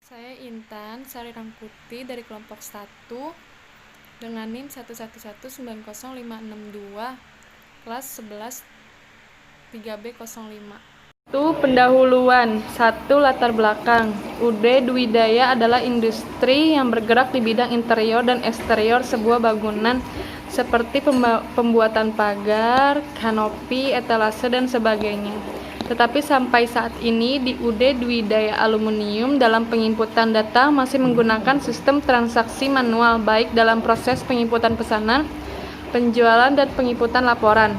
Saya Intan Sari Rangkuti dari kelompok 1 dengan NIM 1119052 kelas 11 3B05. Itu pendahuluan. 1. Latar belakang. UD Dwi Daya adalah industri yang bergerak di bidang interior dan eksterior sebuah bangunan seperti pembuatan pagar, kanopi, etalase, dan sebagainya. Tetapi sampai saat ini di UD Dwi Daya Aluminium dalam penginputan data masih menggunakan sistem transaksi manual baik dalam proses penginputan pesanan, penjualan, dan penginputan laporan.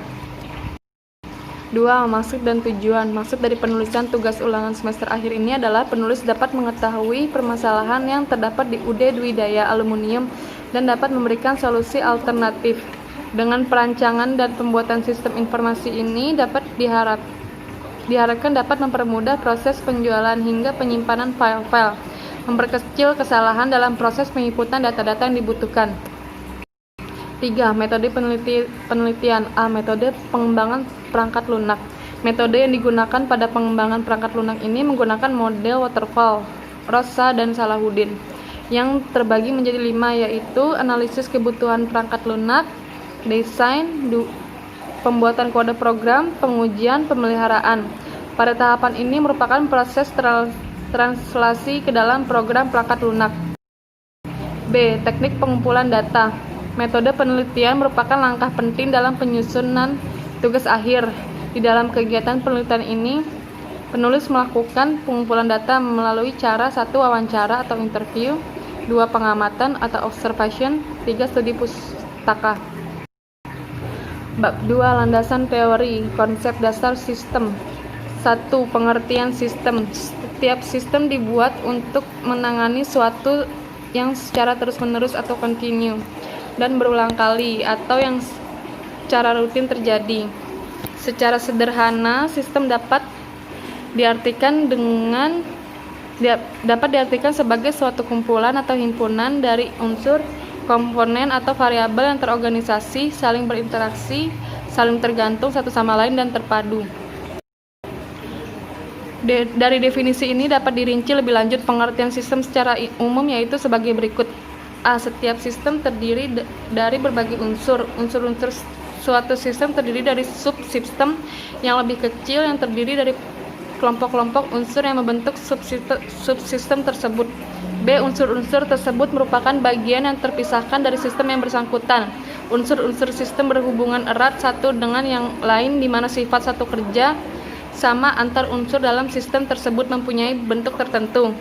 2. Maksud dan tujuan. Maksud dari penulisan tugas ulangan semester akhir ini adalah penulis dapat mengetahui permasalahan yang terdapat di UD Dwi Daya Aluminium dan dapat memberikan solusi alternatif. Dengan perancangan dan pembuatan sistem informasi ini diharapkan dapat mempermudah proses penjualan hingga penyimpanan file-file, memperkecil kesalahan dalam proses penginputan data-data yang dibutuhkan. 3. Metode penelitian. A. Metode pengembangan perangkat lunak. Metode yang digunakan pada pengembangan perangkat lunak ini menggunakan model waterfall, Rosa dan Salahuddin, yang terbagi menjadi 5, yaitu analisis kebutuhan perangkat lunak, desain, pembuatan kode program, pengujian, pemeliharaan. Pada tahapan ini merupakan proses translasi ke dalam program perangkat lunak. B. Teknik pengumpulan data. Metode penelitian merupakan langkah penting dalam penyusunan tugas akhir. Di dalam kegiatan penelitian ini, penulis melakukan pengumpulan data melalui cara 1. Wawancara atau interview, 2. Pengamatan atau observation, 3. Studi pustaka. Bab 2. Landasan teori, konsep dasar sistem. 1. Pengertian sistem. Setiap sistem dibuat untuk menangani suatu yang secara terus-menerus atau kontinu dan berulang kali atau yang secara rutin terjadi. Secara sederhana, sistem dapat diartikan sebagai suatu kumpulan atau himpunan dari unsur, komponen atau variabel yang terorganisasi, saling berinteraksi, saling tergantung satu sama lain dan terpadu. Dari definisi ini dapat dirinci lebih lanjut pengertian sistem secara umum, yaitu sebagai berikut. A. Setiap sistem terdiri dari berbagai unsur. Unsur-unsur suatu sistem terdiri dari subsistem yang lebih kecil yang terdiri dari kelompok-kelompok unsur yang membentuk subsistem tersebut. B. Unsur-unsur tersebut merupakan bagian yang terpisahkan dari sistem yang bersangkutan. Unsur-unsur sistem berhubungan erat satu dengan yang lain di mana sifat satu kerja sama antar unsur dalam sistem tersebut mempunyai bentuk tertentu.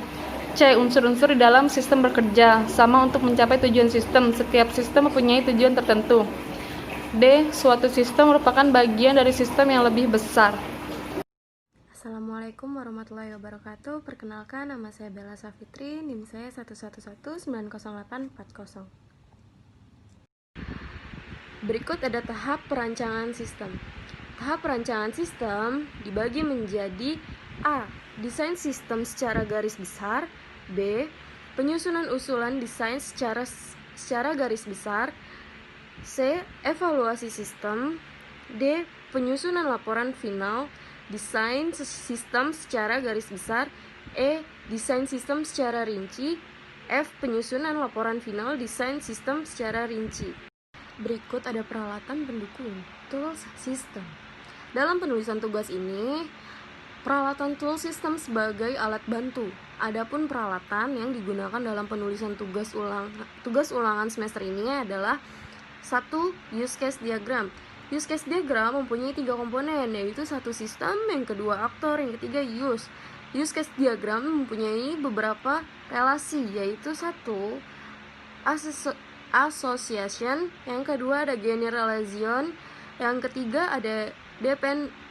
C. Unsur-unsur di dalam sistem bekerja sama untuk mencapai tujuan sistem. Setiap sistem mempunyai tujuan tertentu. D. Suatu sistem merupakan bagian dari sistem yang lebih besar. Assalamualaikum warahmatullahi wabarakatuh. Perkenalkan, nama saya Bella Safitri, NIM saya 111908440. Berikut ada tahap perancangan sistem. Tahap perancangan sistem dibagi menjadi A. Desain sistem secara garis besar. B. Penyusunan usulan desain secara garis besar. C. Evaluasi sistem. D. Penyusunan laporan final. Desain sistem secara garis besar. E. Desain sistem secara rinci. F. Penyusunan laporan final desain sistem secara rinci. Berikut ada peralatan pendukung, tools system. Dalam penulisan tugas ini, peralatan tool system sebagai alat bantu. Adapun peralatan yang digunakan dalam penulisan tugas ulangan semester ini adalah 1. Use case diagram. Use case diagram mempunyai 3 komponen, yaitu 1. Sistem, yang kedua aktor, yang ketiga use. Use case diagram mempunyai beberapa relasi, yaitu 1. Association, yang kedua ada generalization, yang ketiga ada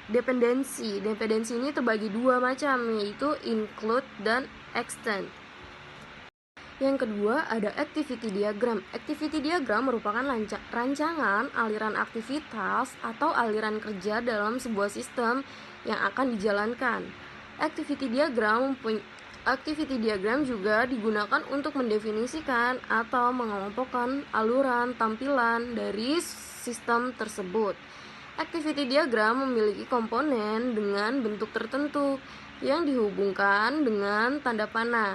dependensi. Dependensi ini terbagi 2 macam, yaitu include dan extend. Yang kedua ada activity diagram. Activity diagram merupakan rancangan aliran aktivitas atau aliran kerja dalam sebuah sistem yang akan dijalankan. Activity diagram juga digunakan untuk mendefinisikan atau mengelompokkan aluran tampilan dari sistem tersebut. Activity diagram memiliki komponen dengan bentuk tertentu yang dihubungkan dengan tanda panah.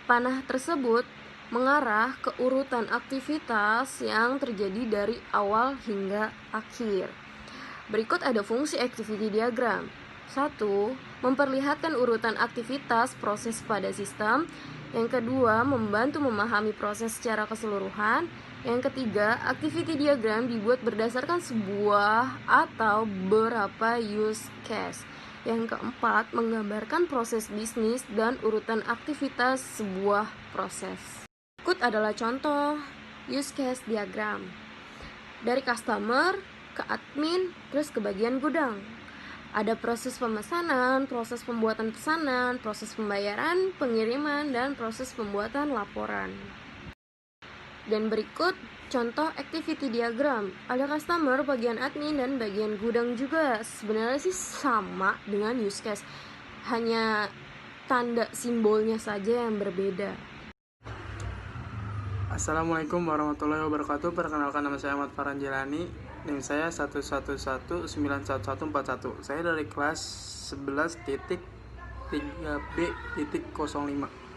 Panah tersebut mengarah ke urutan aktivitas yang terjadi dari awal hingga akhir. Berikut ada fungsi activity diagram. 1. Memperlihatkan urutan aktivitas proses pada sistem. Yang kedua, membantu memahami proses secara keseluruhan. Yang ketiga, activity diagram dibuat berdasarkan sebuah atau beberapa use case. Yang keempat, menggambarkan proses bisnis dan urutan aktivitas sebuah proses. Berikut adalah contoh use case diagram. Dari customer ke admin, terus ke bagian gudang. Ada proses pemesanan, proses pembuatan pesanan, proses pembayaran, pengiriman, dan proses pembuatan laporan. Dan berikut contoh activity diagram. Ada customer, bagian admin, dan bagian gudang juga. Sebenarnya sih sama dengan use case, hanya tanda simbolnya saja yang berbeda. Assalamualaikum warahmatullahi wabarakatuh. Perkenalkan, nama saya Ahmad Farhan Jelani. NIM saya 1119141. Saya dari kelas 11.3B.05.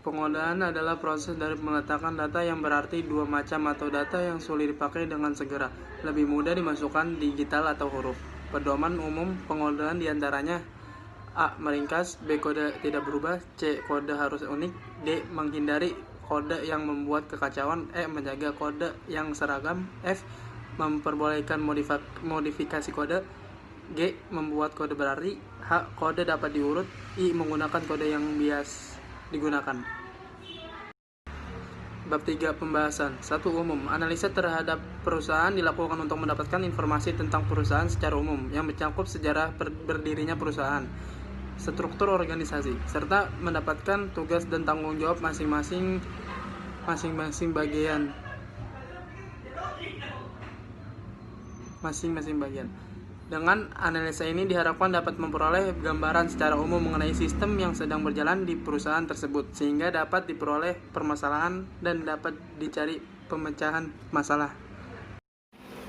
Pengodaan adalah proses dari meletakkan data yang berarti dua macam atau data yang sulit dipakai dengan segera, lebih mudah dimasukkan digital atau huruf. Pedoman umum pengodaan diantaranya: A. Meringkas, B. Kode tidak berubah, C. Kode harus unik, D. Menghindari kode yang membuat kekacauan, E. Menjaga kode yang seragam, F. Memperbolehkan modifikasi kode, G. Membuat kode berarti, H. Kode dapat diurut, I. Menggunakan kode yang bias digunakan. Bab 3. Pembahasan. 1. Umum. Analisa terhadap perusahaan dilakukan untuk mendapatkan informasi tentang perusahaan secara umum yang mencakup sejarah berdirinya perusahaan, struktur organisasi, serta mendapatkan tugas dan tanggung jawab masing-masing bagian. Dengan analisa ini diharapkan dapat memperoleh gambaran secara umum mengenai sistem yang sedang berjalan di perusahaan tersebut, sehingga dapat diperoleh permasalahan dan dapat dicari pemecahan masalah.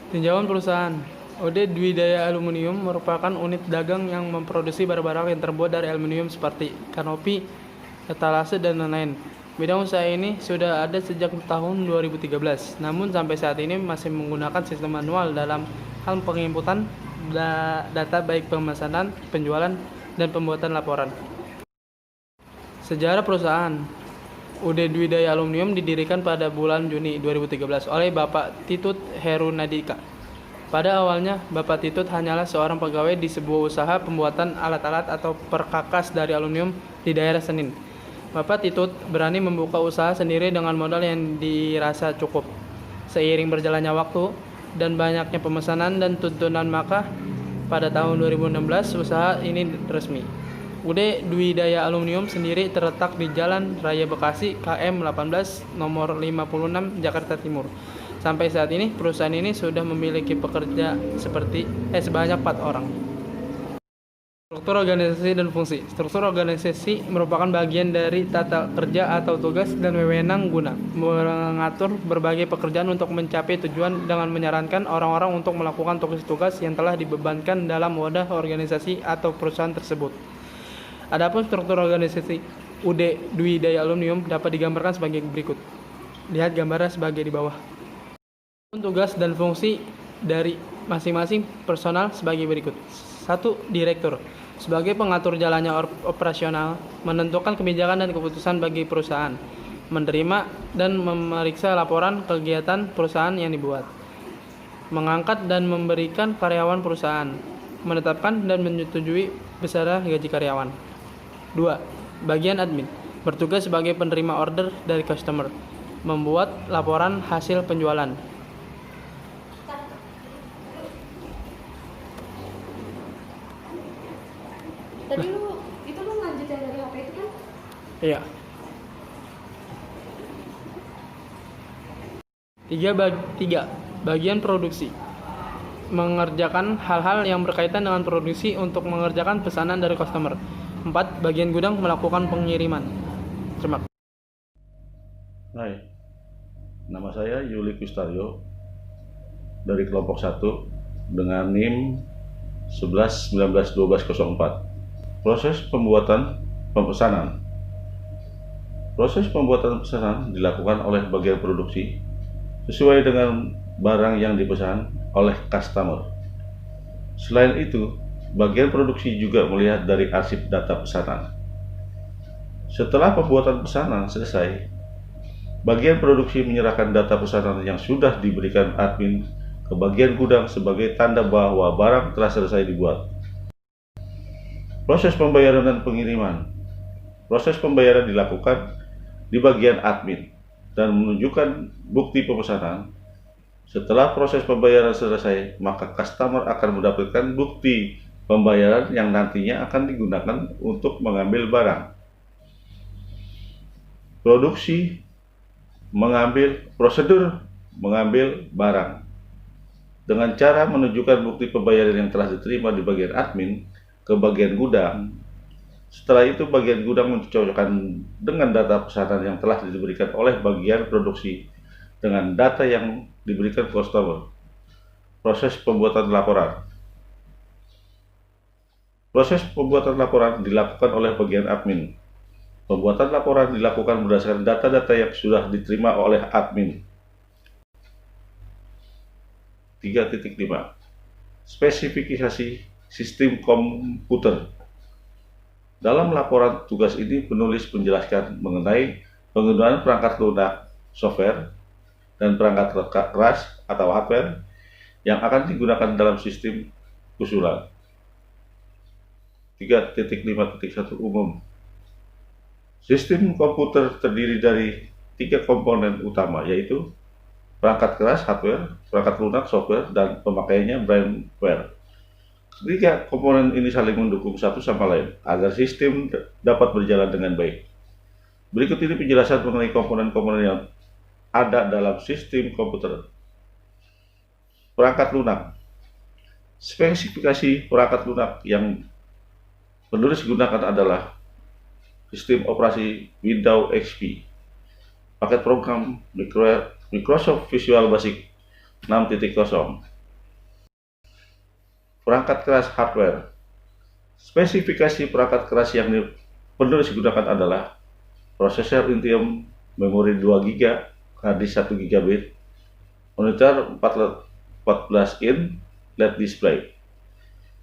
Tinjauan perusahaan. OD Dwi Daya Aluminium merupakan unit dagang yang memproduksi barang-barang yang terbuat dari aluminium seperti kanopi, etalase, dan lain-lain. Bidang usaha ini sudah ada sejak tahun 2013, namun sampai saat ini masih menggunakan sistem manual dalam hal penginputan data baik pemesanan, penjualan, dan pembuatan laporan. Sejarah perusahaan. UD Dwi Daya Aluminium didirikan pada bulan Juni 2013 oleh Bapak Titut Herunadika. Pada awalnya, Bapak Titut hanyalah seorang pegawai di sebuah usaha pembuatan alat-alat atau perkakas dari aluminium di daerah Senin. Bapak Titut berani membuka usaha sendiri dengan modal yang dirasa cukup. Seiring berjalannya waktu dan banyaknya pemesanan dan tuntunan, maka pada tahun 2016 usaha ini resmi. UD Dwi Daya Aluminium sendiri terletak di Jalan Raya Bekasi KM 18 nomor 56 Jakarta Timur. Sampai saat ini perusahaan ini sudah memiliki pekerja sebanyak 4 orang. Struktur organisasi dan fungsi. Struktur organisasi merupakan bagian dari tata kerja atau tugas dan wewenang guna mengatur berbagai pekerjaan untuk mencapai tujuan dengan menyarankan orang-orang untuk melakukan tugas-tugas yang telah dibebankan dalam wadah organisasi atau perusahaan tersebut. Adapun struktur organisasi UD Dwi Daya Aluminium dapat digambarkan sebagai berikut. Lihat gambarnya sebagai di bawah. Tugas dan fungsi dari masing-masing personal sebagai berikut. 1. Direktur. Sebagai pengatur jalannya operasional, menentukan kebijakan dan keputusan bagi perusahaan, menerima dan memeriksa laporan kegiatan perusahaan yang dibuat, mengangkat dan memberikan karyawan perusahaan, menetapkan dan menyetujui besaran gaji karyawan. 2. Bagian admin. Bertugas sebagai penerima order dari customer, membuat laporan hasil penjualan. Tadi lu lanjut yang dari HP itu kan? Iya. 3. Bagian produksi. Mengerjakan hal-hal yang berkaitan dengan produksi untuk mengerjakan pesanan dari customer. 4. Bagian gudang melakukan pengiriman. Terima kasih. Hai, nama saya Yuli Kustario dari kelompok 1 dengan NIM 11 19 12 04. Proses pembuatan pemesanan Proses pembuatan pesanan dilakukan oleh bagian produksi sesuai dengan barang yang dipesan oleh customer. Selain itu, bagian produksi juga melihat dari arsip data pesanan. Setelah pembuatan pesanan selesai, bagian produksi menyerahkan data pesanan yang sudah diberikan admin ke bagian gudang sebagai tanda bahwa barang telah selesai dibuat. Proses pembayaran dan pengiriman. Proses pembayaran dilakukan di bagian admin dan menunjukkan bukti pemesanan. Setelah proses pembayaran selesai, maka customer akan mendapatkan bukti pembayaran yang nantinya akan digunakan untuk mengambil barang. Prosedur mengambil barang dengan cara menunjukkan bukti pembayaran yang telah diterima di bagian admin ke bagian gudang. Setelah itu bagian gudang mencocokkan dengan data pesanan yang telah diberikan oleh bagian produksi dengan data yang diberikan customer. Proses pembuatan laporan. Proses pembuatan laporan dilakukan oleh bagian admin. Pembuatan laporan dilakukan berdasarkan data-data yang sudah diterima oleh admin. 3.5 Spesifikasi sistem komputer. Dalam laporan tugas ini, penulis menjelaskan mengenai penggunaan perangkat lunak, software, dan perangkat keras atau hardware yang akan digunakan dalam sistem usulan. 3.5.1 Umum. Sistem komputer terdiri dari 3 komponen utama, yaitu perangkat keras hardware, perangkat lunak software, dan pemakaiannya brainware. Ketiga komponen ini saling mendukung satu sama lain agar sistem dapat berjalan dengan baik. Berikut ini penjelasan mengenai komponen-komponen yang ada dalam sistem komputer. Perangkat lunak. Spesifikasi perangkat lunak yang penulis gunakan adalah sistem operasi Windows XP, paket program Microsoft Visual Basic 6.0. Perangkat keras hardware. Spesifikasi perangkat keras yang penulis gunakan adalah prosesor Intel, memori 2 GB, harddisk 1 GB, monitor 14 in, LED display,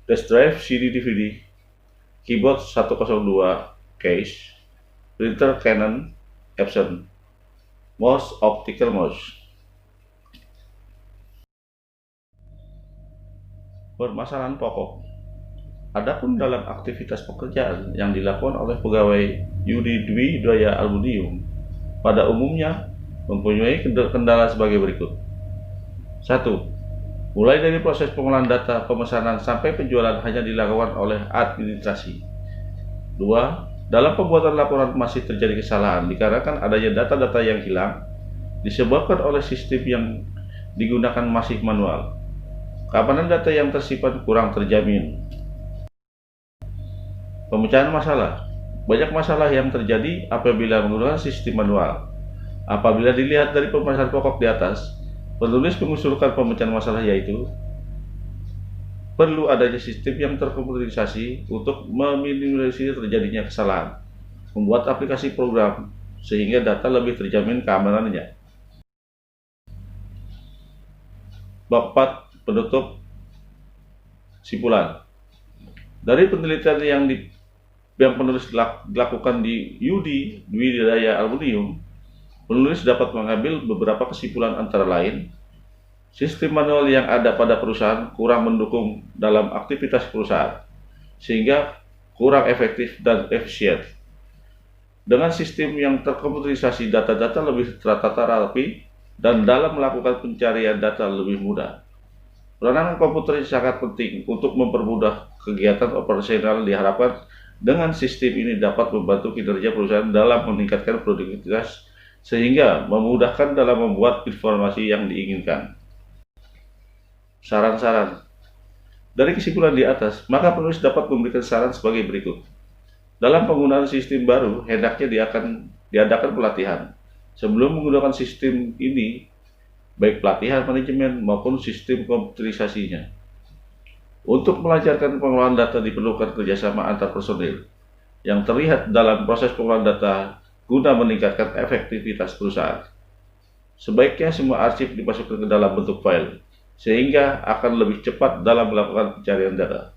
flash drive CD/DVD, keyboard 102 case, printer Canon Epson, mouse optical mouse. Permasalahan pokok. Adapun dalam aktivitas pekerjaan yang dilakukan oleh pegawai Yudi Dwi Daya Aluminium pada umumnya mempunyai kendala sebagai berikut. 1. Mulai dari proses pengolahan data pemesanan sampai penjualan hanya dilakukan oleh administrasi. 2. Dalam pembuatan laporan masih terjadi kesalahan dikarenakan adanya data-data yang hilang disebabkan oleh sistem yang digunakan masih manual. Keamanan data yang tersimpan kurang terjamin. Pemecahan masalah. Banyak masalah yang terjadi apabila menggunakan sistem manual. Apabila dilihat dari pembahasan pokok di atas, penulis mengusulkan pemecahan masalah yaitu perlu adanya sistem yang terkomputerisasi untuk meminimalisir terjadinya kesalahan, membuat aplikasi program sehingga data lebih terjamin keamanannya. Bab 4 Penutup. Simpulan. Dari penelitian yang penulis lakukan di Yudi Dwi Daya Aluminium, penulis dapat mengambil beberapa kesimpulan antara lain, sistem manual yang ada pada perusahaan kurang mendukung dalam aktivitas perusahaan, sehingga kurang efektif dan efisien. Dengan sistem yang terkomputerisasi, data-data lebih tertata rapi dan dalam melakukan pencarian data lebih mudah. Peranan komputer sangat penting untuk mempermudah kegiatan operasional. Diharapkan dengan sistem ini dapat membantu kinerja perusahaan dalam meningkatkan produktivitas sehingga memudahkan dalam membuat informasi yang diinginkan. Saran-saran. Dari kesimpulan di atas, maka penulis dapat memberikan saran sebagai berikut. Dalam penggunaan sistem baru, hendaknya diadakan pelatihan. Sebelum menggunakan sistem ini, baik pelatihan manajemen maupun sistem komputerisasinya. Untuk melancarkan pengolahan data diperlukan kerjasama antar personil. Yang terlihat dalam proses pengolahan data guna meningkatkan efektivitas perusahaan. Sebaiknya semua arsip dimasukkan ke dalam bentuk file, sehingga akan lebih cepat dalam melakukan pencarian data.